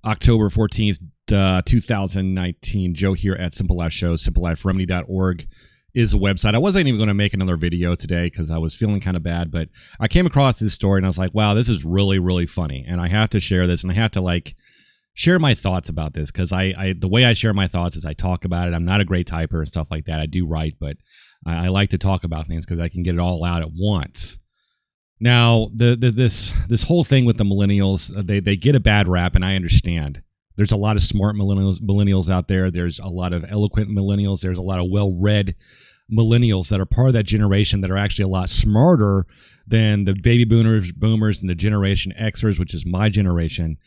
October 14th, 2019. Joe here at Simple Life Show. SimpleLifeRemedy.org is a website. I wasn't even going to make another video today because I was feeling kind of bad, but I came across this story and I was like, wow, this is really, really funny. And I have to share this, and I have to share my thoughts about this because the way I share my thoughts is I talk about it. I'm not a great typer and stuff like that. I do write, but I like to talk about things because I can get it all out at once. Now, this whole thing with the millennials, they get a bad rap, and I understand. There's a lot of smart millennials out there. There's a lot of eloquent millennials. There's a lot of well-read millennials that are part of that generation that are actually a lot smarter than the baby boomers and the Generation Xers, which is my generation.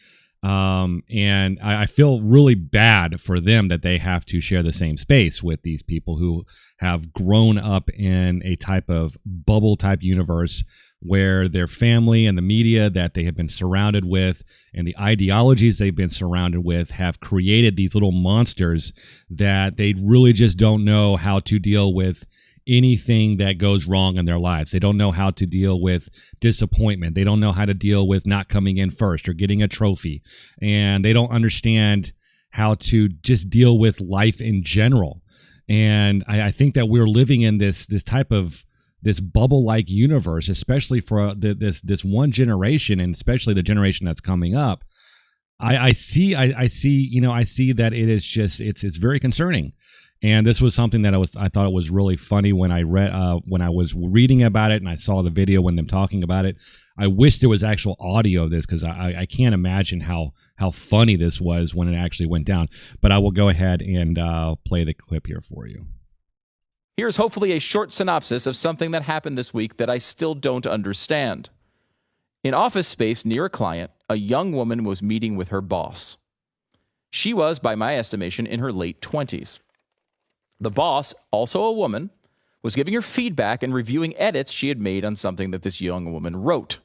And I feel really bad for them that they have to share the same space with these people who have grown up in a type of bubble type universe where their family and the media that they have been surrounded with and the ideologies they've been surrounded with have created these little monsters that they really just don't know how to deal with anything that goes wrong in their lives. They don't know how to deal with disappointment. They don't know how to deal with not coming in first or getting a trophy. And they don't understand how to just deal with life in general. And I think that we're living in this type of this bubble-like universe, especially for this one generation, and especially the generation that's coming up. I see that it is just it's very concerning. And this was something that I thought it was really funny when I was reading about it and I saw the video when them talking about it. I wish there was actual audio of this because I can't imagine how funny this was when it actually went down. But I will go ahead and play the clip here for you. Here's hopefully a short synopsis of something that happened this week that I still don't understand. In office space near a client, a young woman was meeting with her boss. She was, by my estimation, in her late 20s. The boss, also a woman, was giving her feedback and reviewing edits she had made on something that this young woman wrote.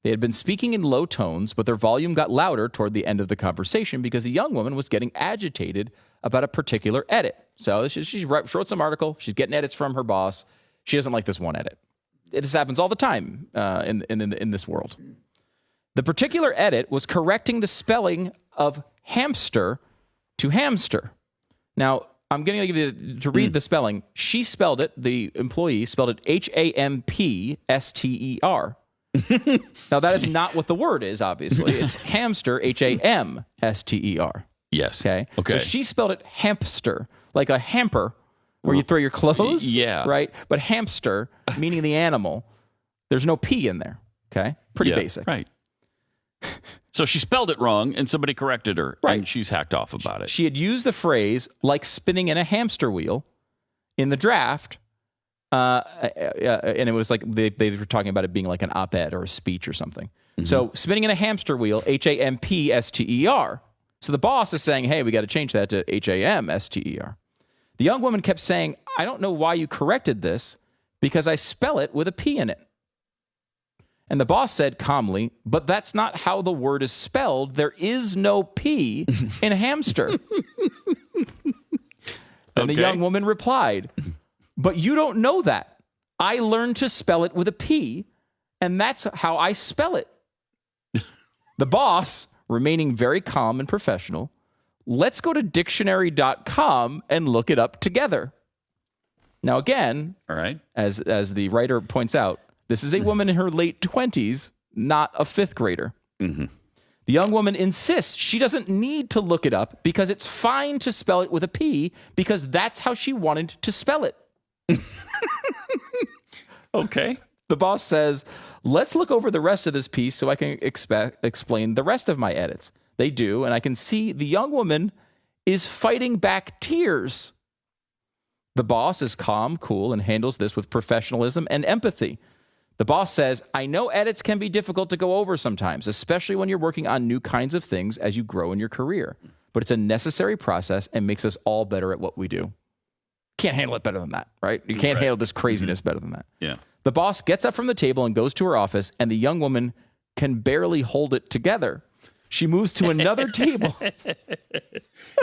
They had been speaking in low tones, but their volume got louder toward the end of the conversation because the young woman was getting agitated about a particular edit. So she wrote some article. She's getting edits from her boss. She doesn't like this one edit. This happens all the time in this world. The particular edit was correcting the spelling of hamster to hamster. Now, I'm going to give you to read the spelling. She spelled it, the employee spelled it Hampster. Now, that is not what the word is, obviously. It's hamster, Hamster. Yes. Okay. So she spelled it hamster, like a hamper where you throw your clothes. Yeah. Right? But hamster, meaning the animal, there's no P in there. Okay? Pretty basic. Right. So she spelled it wrong, and somebody corrected her, and she's hacked off about it. She had used the phrase, like spinning in a hamster wheel, in the draft, and it was like they were talking about it being like an op-ed or a speech or something. Mm-hmm. So spinning in a hamster wheel, Hampster. So the boss is saying, hey, we got to change that to Hamster. The young woman kept saying, I don't know why you corrected this, because I spell it with a P in it. And the boss said calmly, but that's not how the word is spelled. There is no P in hamster. And the young woman replied, but you don't know that. I learned to spell it with a P, and that's how I spell it. The boss, remaining very calm and professional, let's go to dictionary.com and look it up together. Now, again, all right, as the writer points out, this is a woman in her late 20s, not a fifth grader. Mm-hmm. The young woman insists she doesn't need to look it up because it's fine to spell it with a P because that's how she wanted to spell it. Okay. The boss says, let's look over the rest of this piece so I can explain the rest of my edits. They do, and I can see the young woman is fighting back tears. The boss is calm, cool, and handles this with professionalism and empathy. The boss says, I know edits can be difficult to go over sometimes, especially when you're working on new kinds of things as you grow in your career. But it's a necessary process and makes us all better at what we do. Can't handle it better than that, right? You can't handle this craziness better than that. Yeah. The boss gets up from the table and goes to her office, and the young woman can barely hold it together. She moves to another table.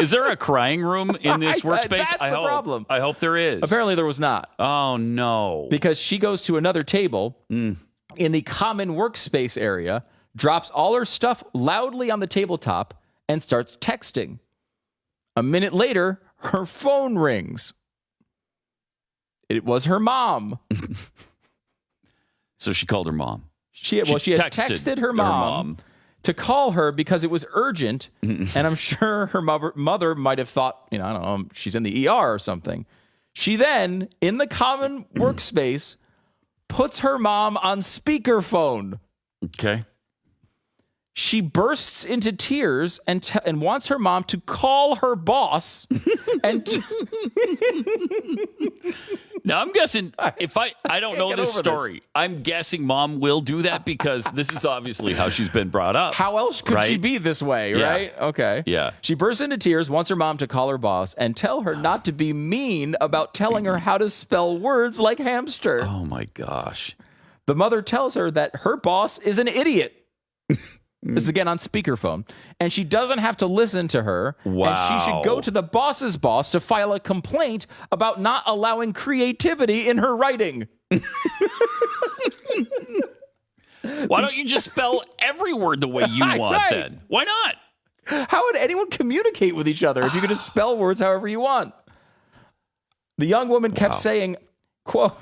Is there a crying room in this workspace? That's the problem. I hope there is. Apparently there was not. Oh, no. Because she goes to another table in the common workspace area, drops all her stuff loudly on the tabletop, and starts texting. A minute later, her phone rings. It was her mom. So she called her mom. She had texted her mom to call her because it was urgent. And I'm sure her mother might have thought, I don't know, she's in the ER or something. She then, in the common workspace, puts her mom on speakerphone. Okay. She bursts into tears and wants her mom to call her boss. Now, I'm guessing if I don't know this story, I'm guessing mom will do that because this is obviously how she's been brought up. How else could she be this way, right? Okay. Yeah. She bursts into tears, wants her mom to call her boss and tell her not to be mean about telling her how to spell words like hamster. Oh, my gosh. The mother tells her that her boss is an idiot. This is again on speakerphone. And she doesn't have to listen to her. Wow. And she should go to the boss's boss to file a complaint about not allowing creativity in her writing. Why don't you just spell every word the way you want then? Why not? How would anyone communicate with each other if you could just spell words however you want? The young woman kept saying, quote,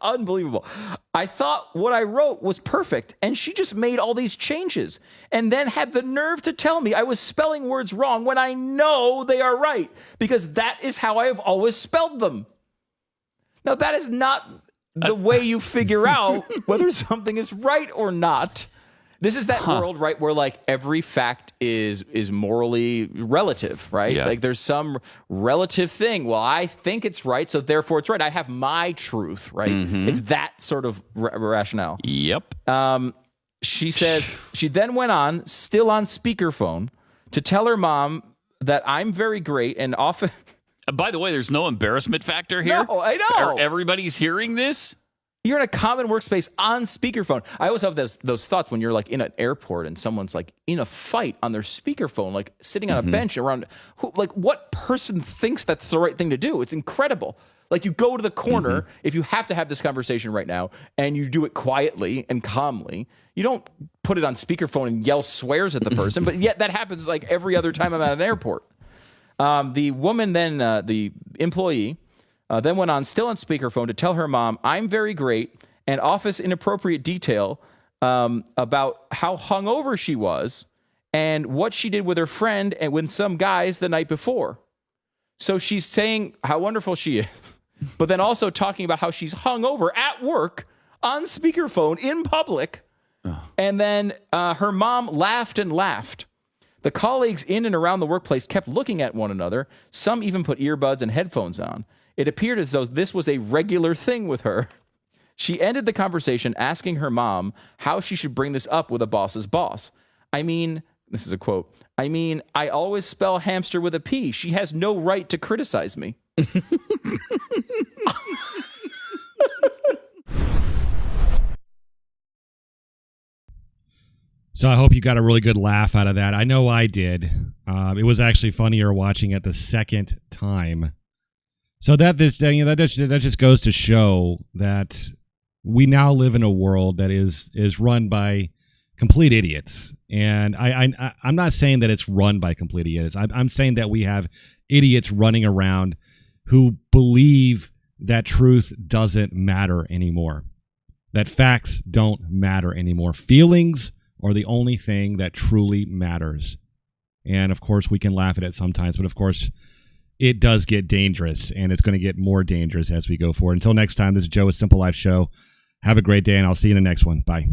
unbelievable. I thought what I wrote was perfect, and she just made all these changes and then had the nerve to tell me I was spelling words wrong when I know they are right, because that is how I have always spelled them. Now, that is not the way you figure out whether something is right or not. This is that world, right, where like every fact is morally relative, right? Yeah. Like there's some relative thing. Well, I think it's right, so therefore it's right. I have my truth, right? It's that sort of rationale. Yep. She says she then went on, still on speakerphone, to tell her mom that I'm very great and often. By the way, there's no embarrassment factor here. No, I know. Everybody's hearing this. You're in a common workspace on speakerphone. I always have those thoughts when you're like in an airport and someone's like in a fight on their speakerphone, like sitting on a bench around. What person thinks that's the right thing to do? It's incredible. Like you go to the corner if you have to have this conversation right now, and you do it quietly and calmly. You don't put it on speakerphone and yell swears at the person, but yet that happens like every other time I'm at an airport. The woman then, the employee. Then went on, still on speakerphone, to tell her mom, I'm very great, and offers inappropriate detail about how hungover she was and what she did with her friend and with some guys the night before. So she's saying how wonderful she is, but then also talking about how she's hungover at work on speakerphone in public. And then her mom laughed and laughed. The colleagues in and around the workplace kept looking at one another. Some even put earbuds and headphones on. It appeared as though this was a regular thing with her. She ended the conversation asking her mom how she should bring this up with a boss's boss. I mean, this is a quote, I always spell hamster with a P. She has no right to criticize me. So I hope you got a really good laugh out of that. I know I did. It was actually funnier watching it the second time. So that just goes to show that we now live in a world that is run by complete idiots. And I'm not saying that it's run by complete idiots. I'm saying that we have idiots running around who believe that truth doesn't matter anymore, that facts don't matter anymore. Feelings are the only thing that truly matters. And of course, we can laugh at it sometimes, but of course, it does get dangerous, and it's going to get more dangerous as we go forward. Until next time, this is Joe with Simple Life Show. Have a great day, and I'll see you in the next one. Bye.